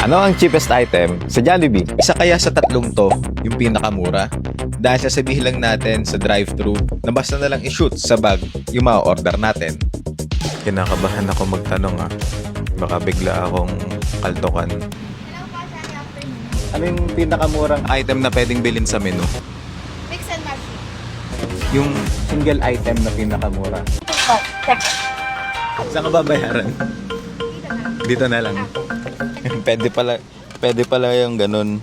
Ano ang cheapest item sa Jollibee? Isa kaya sa tatlong to yung pinakamura? Dahil sasabihin lang natin sa drive-thru na basta na lang i-shoot sa bag yung ma-order natin. Kinakabahan ako magtanong Baka bigla akong kaltokan. Ano yung pinakamurang item na pwedeng bilhin sa menu? Mix and match. Yung single item na pinakamura. Oh, check. Saan ka babayaran? Dito na lang. Pwede pala yung ganun.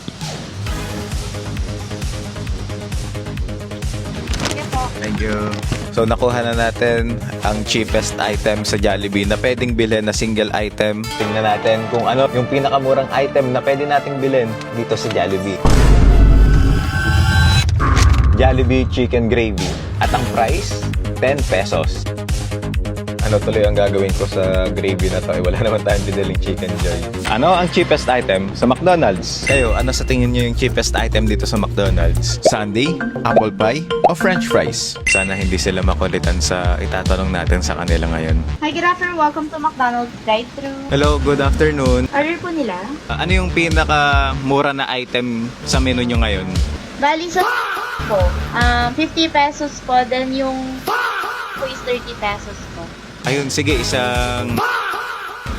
Sige po. Thank you. So nakuha na natin ang cheapest item sa Jollibee na pwedeng bilhin na single item. Tingnan natin kung ano yung pinakamurang item na pwede nating bilhin dito sa Jollibee. Jollibee Chicken Gravy. At ang price, 10 pesos. Ano tuloy ang gagawin ko sa gravy na to? Wala naman tayong biniling Chicken Joy. Ano ang cheapest item sa McDonald's? Kayo, ano sa tingin nyo yung cheapest item dito sa McDonald's? Sundae, apple pie, o french fries? Sana hindi sila makulitan sa itatanong natin sa kanila ngayon. Hi, good afternoon. Welcome to McDonald's drive-thru. Hello, good afternoon. Order po nila. Ano yung pinakamura na item sa menu nyo ngayon? Bali sa po, 50 pesos po. Then yung po is 30 pesos po. Ayun, sige, isang...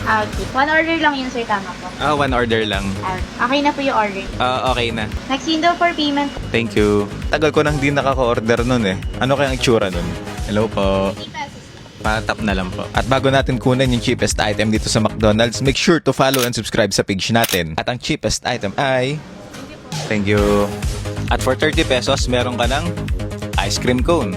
Okay. One order lang yun, sir. Tama po. one order lang. Okay na po yung order. Okay na. Next window for payment. Thank you. Tagal ko nang di nakaka-order nun Ano kaya ang itsura nun? Hello po. 50 pesos. Patap na lang po. At bago natin kunan yung cheapest item dito sa McDonald's, make sure to follow and subscribe sa page natin. At ang cheapest item ay... Thank you. At for 30 pesos, meron ka ng ice cream cone.